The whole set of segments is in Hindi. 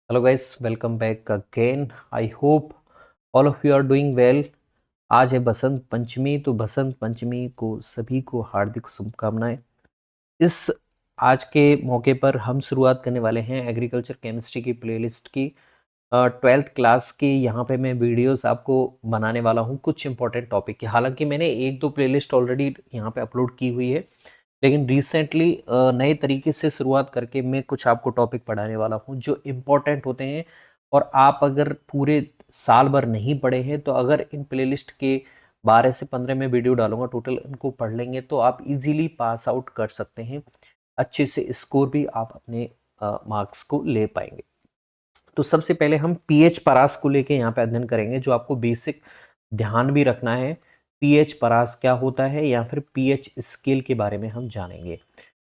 Hello guys, welcome back again. I hope all of you are doing well. आज है बसंत पंचमी, तो बसंत पंचमी को सभी को हार्दिक शुभकामनाएं। इस आज के मौके पर हम शुरुआत करने वाले हैं एग्रीकल्चर केमिस्ट्री की प्लेलिस्ट की 12th क्लास की। यहाँ पे मैं वीडियोस आपको बनाने वाला हूँ कुछ इंपॉर्टेंट टॉपिक की। हालांकि मैंने एक दो प्लेलिस्ट ऑलरेडी यहाँ पे अपलोड की हुई है, लेकिन रिसेंटली नए तरीके से शुरुआत करके मैं कुछ आपको टॉपिक पढ़ाने वाला हूँ जो इम्पोर्टेंट होते हैं। और आप अगर पूरे साल भर नहीं पढ़े हैं तो अगर इन प्लेलिस्ट के 12 से 15 में वीडियो डालूंगा, टोटल इनको पढ़ लेंगे तो आप इजीली पास आउट कर सकते हैं। अच्छे से स्कोर भी आप अपने मार्क्स को ले पाएंगे। तो सबसे पहले हम पीएच परास को लेके यहाँ पे अध्ययन करेंगे, जो आपको बेसिक ध्यान भी रखना है। पीएच परास क्या होता है या फिर पीएच स्केल के बारे में हम जानेंगे।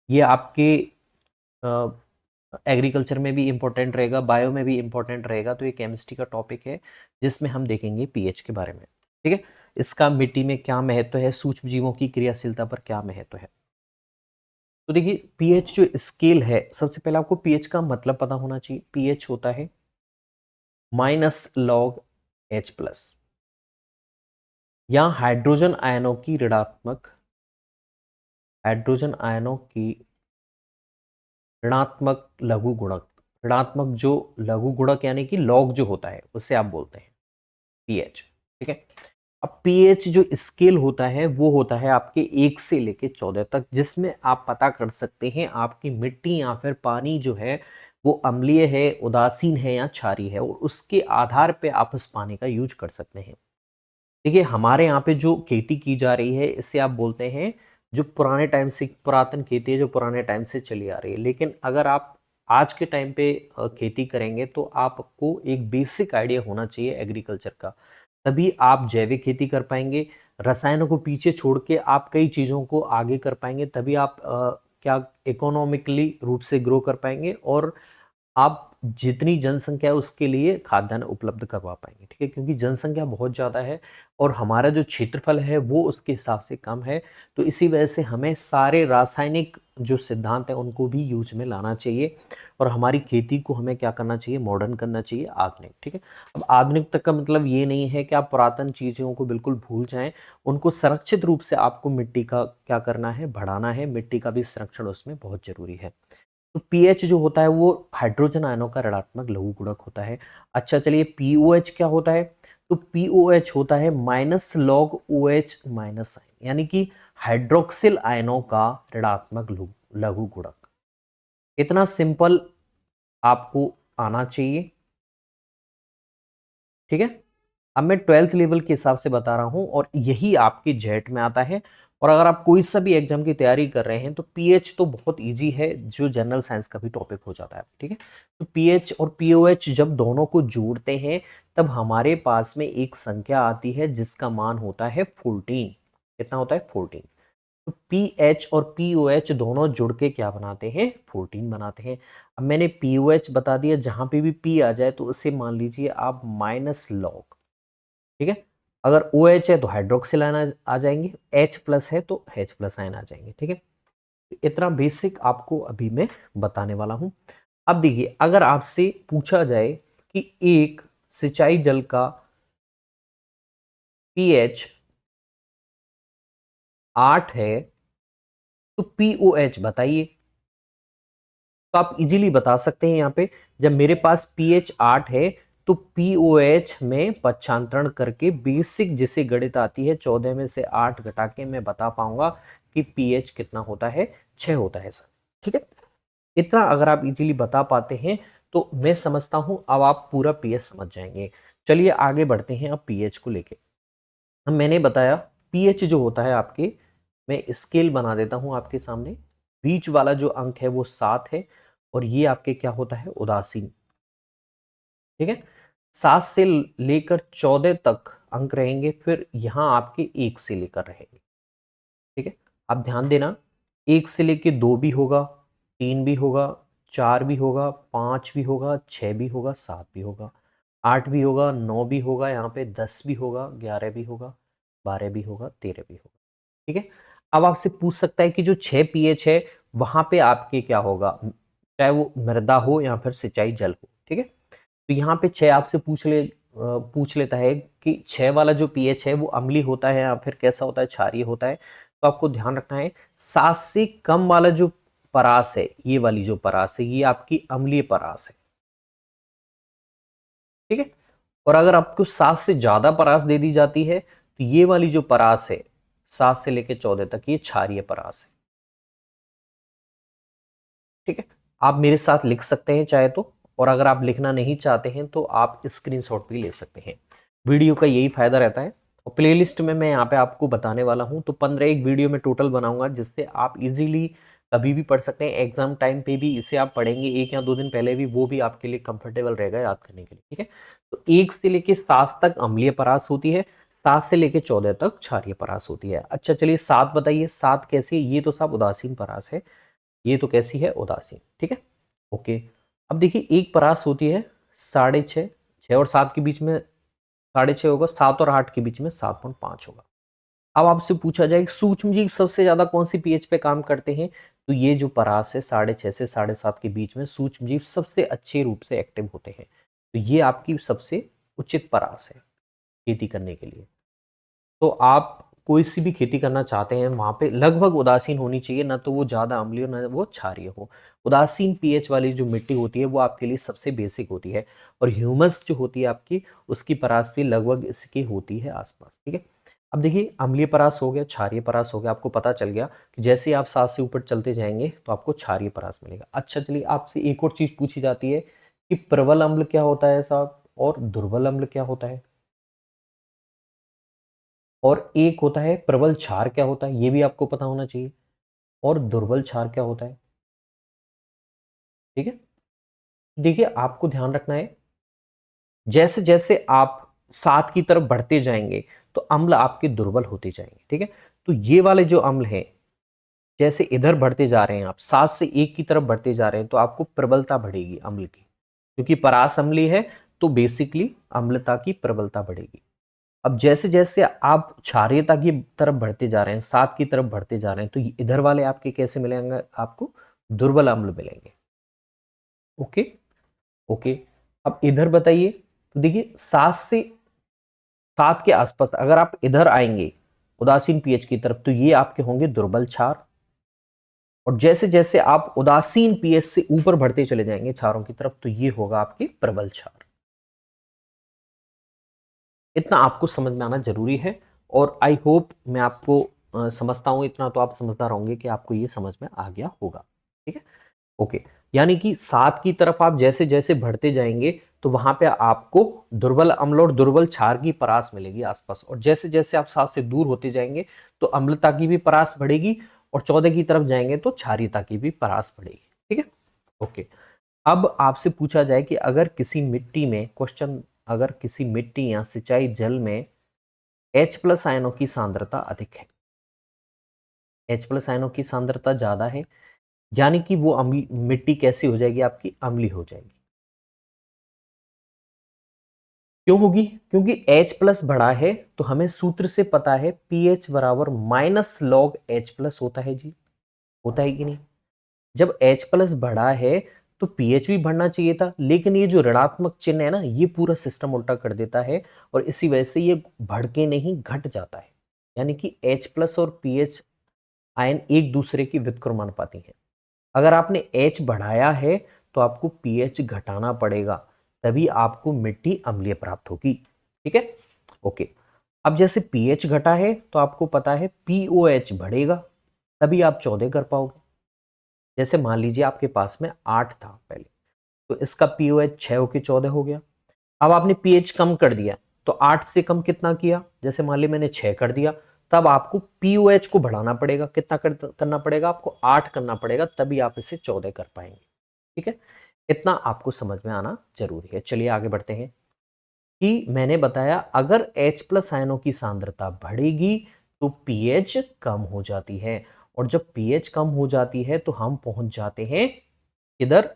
ये आपके एग्रीकल्चर में भी इम्पोर्टेंट रहेगा, बायो में भी इम्पोर्टेंट रहेगा। तो ये केमिस्ट्री का टॉपिक है जिसमें हम देखेंगे पीएच के बारे में। ठीक है, इसका मिट्टी में क्या महत्व है, सूक्ष्म जीवों की क्रियाशीलता पर क्या महत्व है। तो देखिए, पीएच जो स्केल है, सबसे पहले आपको पीएच का मतलब पता होना चाहिए। पीएच होता है -log H+, या हाइड्रोजन आयनों की ऋणात्मक लघु गुणक। ऋणात्मक जो लघु गुणक यानी कि लॉग जो होता है उससे आप बोलते हैं पीएच। ठीक है, अब पीएच जो स्केल होता है वो होता है आपके 1 से लेके 14 तक, जिसमें आप पता कर सकते हैं आपकी मिट्टी या फिर पानी जो है वो अम्लीय है, उदासीन है या क्षारीय है, और उसके आधार पे आप उस पानी का यूज कर सकते हैं। देखिए, हमारे यहाँ पे जो खेती की जा रही है इससे आप बोलते हैं जो पुराने टाइम से पुरातन खेती है, जो पुराने टाइम से चली आ रही है। लेकिन अगर आप आज के टाइम पे खेती करेंगे तो आपको एक बेसिक आइडिया होना चाहिए एग्रीकल्चर का, तभी आप जैविक खेती कर पाएंगे। रसायनों को पीछे छोड़ के आप कई चीज़ों को आगे कर पाएंगे, तभी आप क्या इकोनॉमिकली रूप से ग्रो कर पाएंगे, और आप जितनी जनसंख्या है उसके लिए खाद्यान्न उपलब्ध करवा पाएंगे। ठीक है, क्योंकि जनसंख्या बहुत ज़्यादा है और हमारा जो क्षेत्रफल है वो उसके हिसाब से कम है। तो इसी वजह से हमें सारे रासायनिक जो सिद्धांत हैं उनको भी यूज में लाना चाहिए, और हमारी खेती को हमें क्या करना चाहिए, मॉडर्न करना चाहिए, आधुनिक। ठीक है, अब आधुनिक तक का मतलब ये नहीं है कि आप पुरातन चीज़ों को बिल्कुल भूल जाएं, उनको संरक्षित रूप से आपको मिट्टी का क्या करना है, बढ़ाना है। मिट्टी का भी संरक्षण उसमें बहुत जरूरी है। तो पीएच जो होता है वो हाइड्रोजन आयनों का ऋणात्मक लघु गुणक होता है। अच्छा, चलिए पीओएच क्या होता है। तो पीओएच होता है -log OH- आयन, यानी कि हाइड्रोक्सिल आयनों का ऋणात्मक लघु गुणक। इतना सिंपल आपको आना चाहिए। ठीक है, अब मैं 12th लेवल के हिसाब से बता रहा हूं और यही आपके जेट में आता है। और अगर आप कोई सा भी एग्जाम की तैयारी कर रहे हैं तो पीएच तो बहुत इजी है, जो जनरल साइंस का भी टॉपिक हो जाता है। ठीक है, तो पीएच और पीओएच जब दोनों को जोड़ते हैं तब हमारे पास में एक संख्या आती है जिसका मान होता है 14। कितना होता है, 14। तो पीएच और पीओएच दोनों जुड़ के क्या बनाते हैं, 14 बनाते हैं। अब मैंने पीओएच बता दिया, जहां पे भी पी आ जाए तो उसे मान लीजिए आप -log। ठीक है, अगर ओ एच है तो हाइड्रोक्सिल आयन आ जाएंगे, H+ है तो H+ आयन आ जाएंगे। ठीक है, इतना बेसिक आपको अभी मैं बताने वाला हूं। अब देखिए, अगर आपसे पूछा जाए कि एक सिंचाई जल का पीएच 8 है तो पीओएच बताइए। तो आप इजीली बता सकते हैं यहाँ पे, जब मेरे पास पीएच 8 है तो पीओएच में पक्षांतरण करके बेसिक जिसे गणित आती है 14 में से 8 घटा के मैं बता पाऊंगा कि पीएच कितना होता है, 6 होता है सर। ठीक है, इतना अगर आप इजीली बता पाते हैं तो मैं समझता हूं अब आप पूरा पीएच समझ जाएंगे। चलिए आगे बढ़ते हैं अब पीएच को लेके। अब मैंने बताया पीएच जो होता है आपके, मैं स्केल बना देता हूं आपके सामने। बीच वाला जो अंक है वो 7 है, और ये आपके क्या होता है, उदासीन। ठीक है, 7 से लेकर 14 तक अंक रहेंगे, फिर यहाँ आपके 1 से लेकर रहेंगे। ठीक है, आप ध्यान देना, 1 से लेकर 2 भी होगा, 3 भी होगा, 4 भी होगा, 5 भी होगा, 6 भी होगा, 7 भी होगा, 8 भी होगा, 9 भी होगा, यहाँ पे 10 भी होगा, 11 भी होगा, 12 भी होगा, 13 भी होगा। ठीक है, अब आपसे पूछ सकता है कि जो 6 पीएच है वहां पे आपके क्या होगा, चाहे वो मृदा हो या फिर सिंचाई जल हो। ठीक है, तो यहाँ पे 6 आपसे पूछ लेता है कि 6 वाला जो पीएच है वो अम्लीय होता है या फिर कैसा होता है, क्षारीय होता है। तो आपको ध्यान रखना है 7 से कम वाला जो परास है, ये वाली जो परास है, ये आपकी अम्लीय परास है। ठीक है। और अगर आपको 7 से ज्यादा परास दे दी जाती है तो ये वाली जो परास है 7 से लेकर 14 तक, ये क्षारीय परास है। ठीक है। आप मेरे साथ लिख सकते हैं चाहे तो, और अगर आप लिखना नहीं चाहते हैं तो आप स्क्रीनशॉट भी ले सकते हैं। वीडियो का यही फायदा रहता है। और प्लेलिस्ट में मैं यहाँ पे आपको बताने वाला हूँ, तो 15 एक वीडियो में टोटल बनाऊंगा, जिससे आप इजीली कभी भी पढ़ सकते हैं। एग्जाम टाइम पे भी इसे आप पढ़ेंगे, 1 या 2 दिन पहले भी, वो भी आपके लिए कंफर्टेबल रहेगा याद करने के लिए। ठीक है। तो 1 से लेके 7 तक अम्लीय परास होती है, 7 से लेके 14 तक क्षारीय परास होती है। अच्छा चलिए 7 बताइए, 7 कैसी है? ये तो सब उदासीन परास है। ये तो कैसी है? उदासीन। ठीक है। ओके। अब देखिए एक परास होती है 6.5, 6 और 7 के बीच में 6.5 होगा, 7 और 8 के बीच में 7.5 होगा। अब आपसे पूछा जाए सूक्ष्म जीव सबसे ज्यादा कौन सी पीएच पे काम करते हैं, तो ये जो परास है 6.5 से 7.5 के बीच में सूक्ष्म जीव सबसे अच्छे रूप से एक्टिव होते हैं। तो ये आपकी सबसे उचित परास है खेती करने के लिए। तो आप कोई सी भी खेती करना चाहते हैं वहां पे लगभग उदासीन होनी चाहिए, ना तो वो ज्यादा अम्लीय हो ना वो क्षारीय हो। उदासीन पीएच वाली जो मिट्टी होती है वो आपके लिए सबसे बेसिक होती है। और ह्यूमस जो होती है आपकी, उसकी परास भी लगभग इसकी होती है आसपास। ठीक है। अब देखिए अम्लीय परास हो गया, क्षारीय परास हो गया, आपको पता चल गया कि जैसे आप 7 से ऊपर चलते जाएंगे तो आपको क्षारीय परास मिलेगा। अच्छा चलिए आपसे एक और चीज पूछी जाती है कि प्रबल अम्ल क्या होता है साहब, और दुर्बल अम्ल क्या होता है, और एक होता है प्रबल क्षार क्या होता है, ये भी आपको पता होना चाहिए, और दुर्बल क्षार क्या होता है। ठीक है। देखिए आपको ध्यान रखना है, जैसे जैसे आप 7 की तरफ बढ़ते जाएंगे तो अम्ल आपके दुर्बल होते जाएंगे। ठीक है। तो ये वाले जो अम्ल हैं, जैसे इधर बढ़ते जा रहे हैं, आप 7 से 1 की तरफ बढ़ते जा रहे हैं, तो आपको प्रबलता बढ़ेगी अम्ल की, क्योंकि परास अम्लीय है, तो बेसिकली अम्लता की प्रबलता बढ़ेगी। अब जैसे जैसे आप क्षारीयता की तरफ बढ़ते जा रहे हैं, 7 की तरफ बढ़ते जा रहे हैं, तो इधर वाले आपके कैसे मिलेंगे? आपको दुर्बल अम्ल मिलेंगे। ओके। ओके। अब इधर बताइए, तो देखिए 7 से 7 के आसपास अगर आप इधर आएंगे उदासीन पीएच की तरफ, तो ये आपके होंगे दुर्बल क्षार। और जैसे जैसे आप उदासीन पीएच से ऊपर बढ़ते चले जाएंगे क्षारों की तरफ, तो ये होगा आपके प्रबल क्षार। इतना आपको समझ में आना जरूरी है। और आई होप मैं आपको समझता हूं, इतना तो आप समझदार होंगे कि आपको ये समझ में आ गया होगा। ठीक है। ओके। यानी कि 7 की तरफ आप जैसे जैसे बढ़ते जाएंगे तो वहां पे आपको दुर्बल अम्ल और दुर्बल क्षार की परास मिलेगी आसपास, और जैसे जैसे आप 7 से दूर होते जाएंगे तो अम्लता की भी परास बढ़ेगी, और 14 की तरफ जाएंगे तो क्षारीयता की भी परास बढ़ेगी। ठीक है। ओके। अब आपसे पूछा जाए कि अगर किसी मिट्टी में, क्वेश्चन, अगर किसी मिट्टी या सिंचाई जल में H+ आयनों की सांद्रता अधिक है, H+ आयनों की सांद्रता ज्यादा है, यानी कि वो अम्ली मिट्टी कैसी हो जाएगी? आपकी अम्ली हो जाएगी। क्यों होगी? क्योंकि H+ बढ़ा है, तो हमें सूत्र से पता है pH बराबर -log H+ होता है जी। होता है कि नहीं? जब H+ बढ़ा है तो pH भी बढ़ना चाहिए था, लेकिन ये जो ऋणात्मक चिन्ह है ना, ये पूरा सिस्टम उल्टा कर देता है, और इसी वजह से ये बढ़ के नहीं घट जाता है। यानी कि H+ और pH आयन एक दूसरे की व्युत्क्रमानुपाती हैं। अगर आपने H बढ़ाया है तो आपको pH घटाना पड़ेगा, तभी आपको मिट्टी अम्लीय प्राप्त होगी। ठीक है। ओके। अब जैसे pH घटा है तो आपको पता है POH बढ़ेगा, तभी आप 14 कर पाओगे। जैसे मान लीजिए आपके पास में 8 था पहले, तो इसका POH 6 होके 14 हो गया। अब आपने pH कम कर दिया, तो 8 से कम कितना किया? जैसे मान ली मैंने 6 कर दिया, तब आपको POH को बढ़ाना पड़ेगा। कितना करना पड़ेगा? आपको 8 करना पड़ेगा, तभी आप इसे 14 कर पाएंगे। ठीक है। इतना आपको समझ में आना जरूरी है। चलिए आगे बढ़ते हैं, कि मैंने बताया अगर H+ आयनों की सांद्रता बढ़ेगी तो pH कम हो जाती है, और जब pH कम हो जाती है तो हम पहुंच जाते हैं इधर,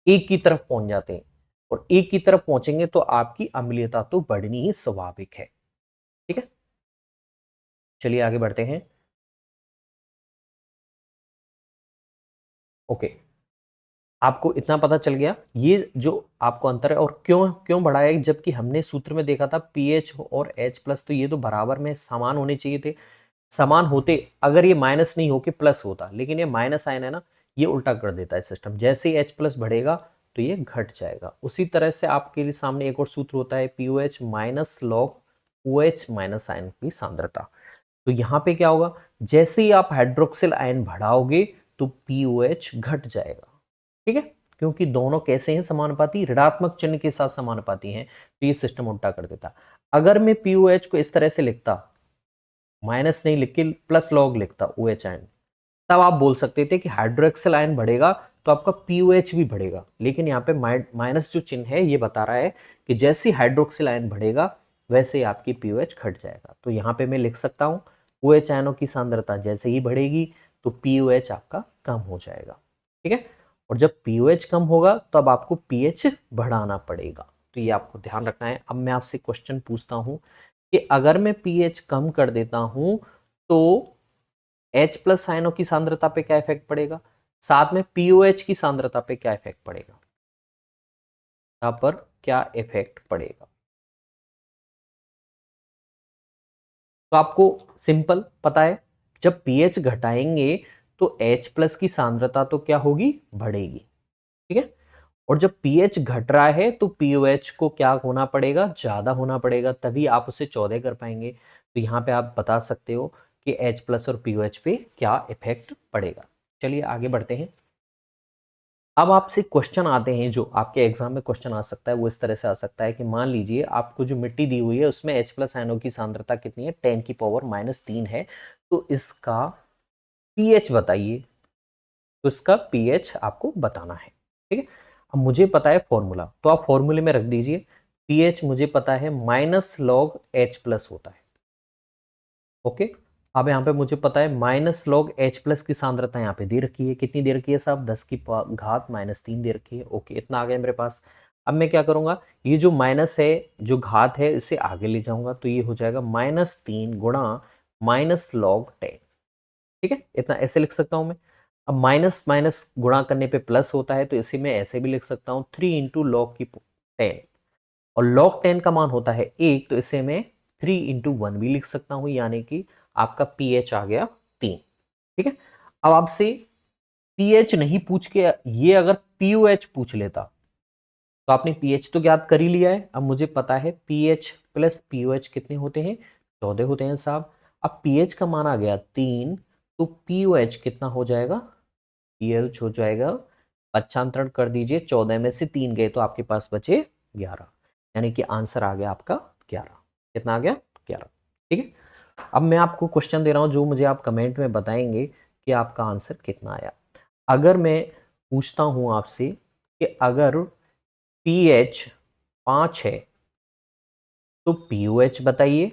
एक की तरफ पहुंच जाते हैं, और एक की तरफ पहुंचेंगे तो आपकी अम्लीयता तो बढ़नी ही स्वाभाविक है। ठीक है। चलिए आगे बढ़ते हैं। ओके। आपको इतना पता चल गया ये जो आपको अंतर है, और क्यों क्यों बढ़ा है, जबकि हमने सूत्र में देखा था पीएच और एच प्लस तो ये तो बराबर में समान होने चाहिए थे। समान होते अगर ये माइनस नहीं होके प्लस होता, लेकिन ये माइनस साइन है ना, ये उल्टा कर देता है सिस्टम। जैसे ही एच प्लस बढ़ेगा तो ये घट जाएगा। उसी तरह से आपके लिए सामने एक और सूत्र होता है pOH minus log O H minus ion की सांद्रता। तो यहाँ पे क्या होगा, जैसे ही आप हाइड्रोक्सिल आयन बढ़ाओगे तो पीओएच घट जाएगा। ठीक है, क्योंकि दोनों कैसे हैं समानुपाती, ऋणात्मक चिन्ह के साथ समानुपाती हैं, तो ये सिस्टम उल्टा कर देता। अगर मैं पीओएच को इस तरह से लिखता, माइनस नहीं लिख के प्लस लॉग लिखता ओ एच आयन, तब आप बोल सकते थे कि हाइड्रोक्सिल आयन बढ़ेगा तो आपका पीओएच भी बढ़ेगा। लेकिन यहाँ पे माइनस जो चिन्ह है ये बता रहा है कि जैसे हाइड्रोक्सिल आयन बढ़ेगा वैसे ही आपकी पीओएच घट जाएगा। तो यहाँ पे मैं लिख सकता हूँ ओ एच आयनों की सांद्रता जैसे ही बढ़ेगी तो पीओएच आपका कम हो जाएगा। ठीक है, और जब पीओएच कम होगा तब आपको पीएच बढ़ाना पड़ेगा। तो ये आपको ध्यान रखना है। अब मैं आपसे क्वेश्चन पूछता हूँ कि अगर मैं पीएच कम कर देता हूं तो H प्लस आयनों की सांद्रता पे क्या इफेक्ट पड़ेगा, साथ में पीओएच की सांद्रता पे क्या इफेक्ट पड़ेगा, यहां पर क्या इफेक्ट पड़ेगा। तो आपको सिंपल पता है, जब पीएच घटाएंगे तो H प्लस की सांद्रता तो क्या होगी, बढ़ेगी। ठीक है, और जब पीएच घट रहा है तो पीओएच को क्या होना पड़ेगा, ज्यादा होना पड़ेगा, तभी आप उसे 14 कर पाएंगे। तो यहाँ पे आप बता सकते हो कि H प्लस और पीओएच पे क्या इफेक्ट पड़ेगा। चलिए आगे बढ़ते हैं। अब आपसे क्वेश्चन आते हैं, जो आपके एग्जाम में क्वेश्चन आ सकता है वो इस तरह से आ सकता है कि मान लीजिए आपको जो मिट्टी दी हुई है उसमें H प्लस आयनों की सांद्रता कितनी है, 10 की पावर -3 है, तो इसका पीएच बताइए। तो इसका पीएच आपको बताना है। ठीक है, अब मुझे पता है फॉर्मूला, तो आप फॉर्मूले में रख दीजिए। पीएच मुझे पता है माइनस लॉग एच प्लस होता है। ओके, अब यहाँ पे मुझे पता है माइनस लॉग एच प्लस की सांद्रता यहाँ पे दे रखी है, कितनी दे रखी है साहब, 10 की घात -3 दे रखी है। ओके, इतना आ गया मेरे पास। अब मैं क्या करूंगा, ये जो माइनस है जो घात है इसे आगे ले जाऊंगा, तो ये हो जाएगा -3 गुणा माइनस लॉग 10। ठीक है, इतना ऐसे लिख सकता हूं मैं। अब माइनस माइनस गुणा करने पे प्लस होता है, तो इसे मैं ऐसे भी लिख सकता हूँ 3 इंटू लॉग की 10, और log 10 का मान होता है 1, तो इसे मैं 3 इंटू 1 भी लिख सकता हूं, यानी कि आपका पीएच आ गया 3। ठीक है, अब आपसे पीएच नहीं पूछ के ये अगर पीओएच पूछ लेता, तो आपने पीएच तो ज्ञात कर ही लिया है। अब मुझे पता है पीएच प्लस पीओएच कितने होते हैं, 14 होते हैं साहब। अब पीएच का मान आ गया 3, तो पीओएच कितना हो जाएगा, पीएच हो जाएगा, पच्छांतरण कर दीजिए, 14 में से 3 गए तो आपके पास बचे 11, यानी कि आंसर आ गया आपका 11। कितना आ गया, 11। ठीक है, अब मैं आपको क्वेश्चन दे रहा हूं जो मुझे आप कमेंट में बताएंगे कि आपका आंसर कितना आया। अगर मैं पूछता हूं आपसे कि अगर पीएच 5 है तो पीओएच बताइए।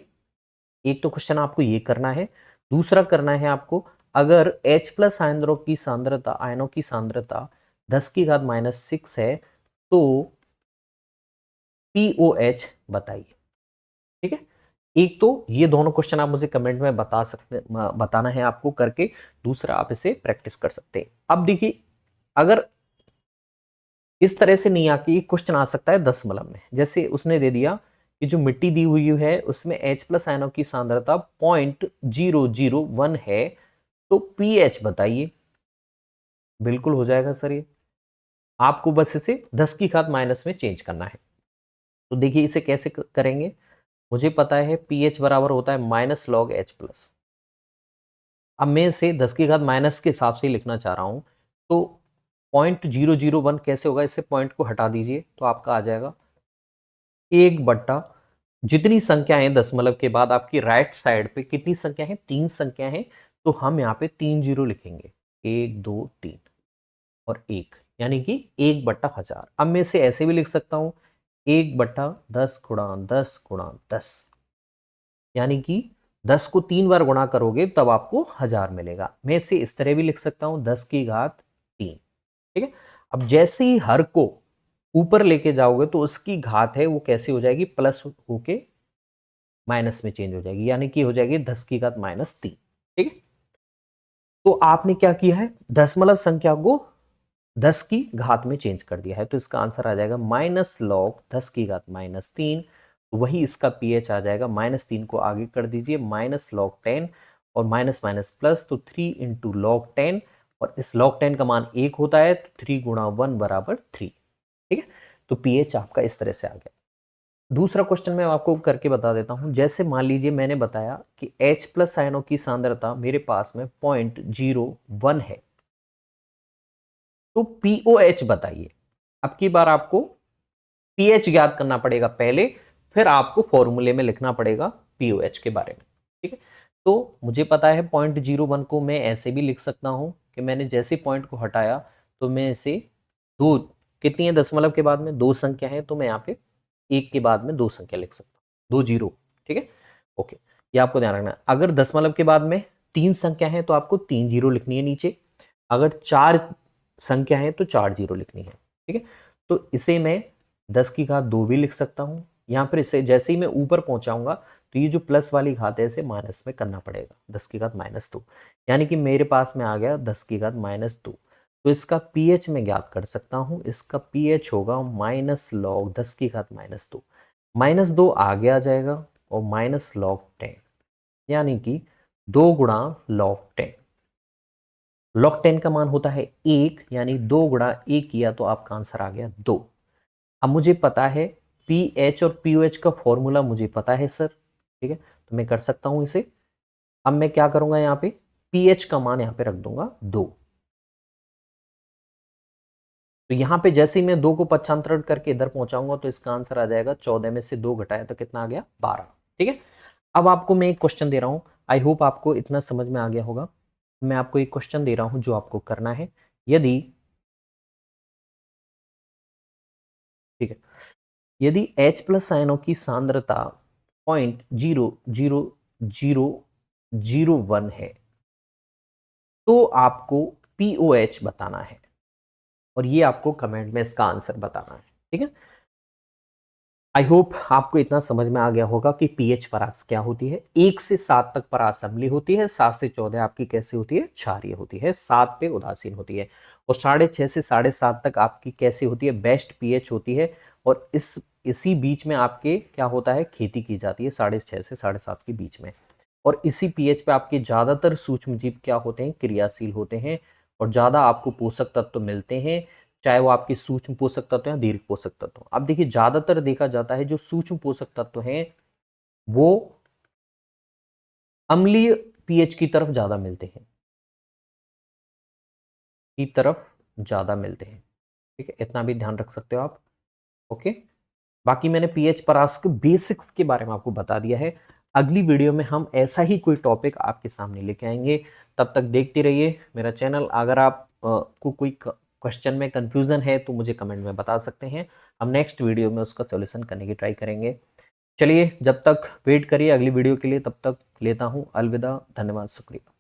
एक तो क्वेश्चन आपको ये करना है, दूसरा करना है आपको अगर H प्लस आयनों की सांद्रता 10 की घात -6 है तो पीओएच बताइए। ठीक है, एक तो ये दोनों क्वेश्चन आप मुझे कमेंट में बताना है आपको करके, दूसरा आप इसे प्रैक्टिस कर सकते हैं। अब देखिए, अगर इस तरह से नहीं आके क्वेश्चन आ सकता है दशमलव में, जैसे उसने दे दिया कि जो मिट्टी दी हुई है उसमें H प्लस आयनों की सांद्रता 0.001 है, तो पीएच बताइए। बिल्कुल हो जाएगा सर, ये आपको बस इसे 10 की घात माइनस में चेंज करना है। तो देखिए इसे कैसे करेंगे, मुझे पता है पीएच बराबर होता है माइनस लॉग एच प्लस। अब मैं इसे 10 की घात माइनस के हिसाब से ही लिखना चाह रहा हूं, तो 0.001 कैसे होगा, इससे पॉइंट को हटा दीजिए तो आपका आ जाएगा 1/, जितनी संख्या है दशमलव के बाद आपकी राइट साइड पे कितनी संख्या है, 3 संख्या है, तो हम यहाँ पे 3 जीरो लिखेंगे, 1 2 3 और 1, यानी कि 1/1000। अब मैं इसे ऐसे भी लिख सकता हूँ 1/10 गुणा 10 गुणा 10, यानी कि 10 को 3 बार गुणा करोगे तब आपको 1000 मिलेगा। मैं इसे इस तरह भी लिख सकता हूँ 10 की घात 3। ठीक है, अब जैसे ही हर को ऊपर लेके जाओगे तो उसकी घात है वो कैसे हो जाएगी, प्लस होके माइनस में चेंज हो जाएगी, यानी कि हो जाएगी 10 की घात -3। ठीक है, तो आपने क्या किया है, दशमलव संख्या को 10 की घात में चेंज कर दिया है, तो इसका आंसर आ जाएगा माइनस लॉग 10 की घात -3। तो वही इसका pH आ जाएगा, -3 को आगे कर दीजिए, माइनस लॉग 10 और माइनस माइनस प्लस, तो 3 इंटू लॉग 10, और इस लॉग 10 का मान 1 होता है, तो 3 गुणा 1 बराबर 3। ठीक है, तो pH आपका इस तरह से आ गया। दूसरा क्वेश्चन मैं आपको करके बता देता हूं। जैसे मान लीजिए मैंने बताया कि H प्लस आयनों की सांद्रता मेरे पास में 0.01 है, तो POH बताइए। अब की बार आपको pH ज्ञात करना पड़ेगा पहले, फिर आपको फॉर्मूले में लिखना पड़ेगा POH के बारे में। ठीक है, तो मुझे पता है 0.01 को मैं ऐसे भी लिख सकता हूं कि मैंने जैसे पॉइंट को हटाया तो मैं इसे दो, कितनी है दशमलव के बाद में 2 संख्या है, तो मैं यहाँ पे 1 के बाद में 2 संख्या लिख सकता हूँ, 2 जीरो। ठीक है, ओके, ये आपको ध्यान रखना है। अगर दशमलव के बाद में 3 संख्या है तो आपको 3 जीरो लिखनी है नीचे, अगर 4 संख्या है तो 4 जीरो लिखनी है। ठीक है, तो इसे मैं 10 की घात 2 भी लिख सकता हूँ। यहाँ पर इसे जैसे ही मैं ऊपर पहुंचाऊंगा तो ये जो प्लस वाली घात है इसे माइनस में करना पड़ेगा, 10 की घात -2, यानी कि मेरे पास में आ गया 10 की घात -2। तो इसका pH मैं ज्ञात कर सकता हूँ, इसका pH होगा माइनस लॉग 10 की घात -2, -2 आगे आ जाएगा और माइनस लॉग 10, यानी कि 2 गुणा लॉग 10। लॉग 10 का मान होता है 1, यानी 2 गुणा 1 किया तो आपका आंसर आ गया 2। अब मुझे पता है pH और POH का फॉर्मूला मुझे पता है सर। ठीक है, तो मैं कर सकता हूं इसे। अब मैं क्या करूंगा, यहाँ पे pH का मान यहाँ पे रख दूंगा 2। तो यहाँ पे जैसे ही मैं 2 को पक्षांतरण करके इधर पहुंचाऊंगा तो इसका आंसर आ जाएगा 14 में से 2 घटाया तो कितना आ गया 12। ठीक है, अब आपको मैं एक क्वेश्चन दे रहा हूं, आई होप आपको इतना समझ में आ गया होगा। मैं आपको एक क्वेश्चन दे रहा हूं जो आपको करना है। यदि, ठीक है, यदि H प्लस आयनों की सांद्रता 0.00001 है तो आपको POH बताना है, और ये आपको कमेंट में इसका आंसर बताना है। ठीक है, आई होप आपको इतना समझ में आ गया होगा कि पीएच परास क्या होती है। 1 से 7 तक परास अम्लीय होती है, 7 से 14 आपकी कैसी होती है, क्षारीय होती है, 7 पे उदासीन होती है, और 6.5 से 7.5 तक आपकी कैसी होती है, बेस्ट पीएच होती है। और इसी बीच में आपके क्या होता है, खेती की जाती है 6.5 से 7.5 के बीच में। और इसी पीएच पे आपके ज्यादातर सूक्ष्म जीव क्या होते हैं, क्रियाशील होते हैं, और ज्यादा आपको पोषक तत्व मिलते हैं, चाहे वो आपके सूक्ष्म पोषक तत्व या दीर्घ पोषक तत्व। अब देखिए ज्यादातर देखा जाता है जो सूक्ष्म पोषक तत्व हैं वो अम्लीय पीएच की तरफ ज्यादा मिलते हैं, ठीक है, इतना भी ध्यान रख सकते हो आप। ओके, बाकी मैंने पीएच परास के बेसिक्स के बारे में आपको बता दिया है। अगली वीडियो में हम ऐसा ही कोई टॉपिक आपके सामने लेके आएंगे। तब तक देखते रहिए मेरा चैनल। अगर आप को कोई क्वेश्चन में कंफ्यूजन है तो मुझे कमेंट में बता सकते हैं, हम नेक्स्ट वीडियो में उसका सॉल्यूशन करने की ट्राई करेंगे। चलिए, जब तक वेट करिए अगली वीडियो के लिए, तब तक लेता हूँ अलविदा, धन्यवाद, शुक्रिया।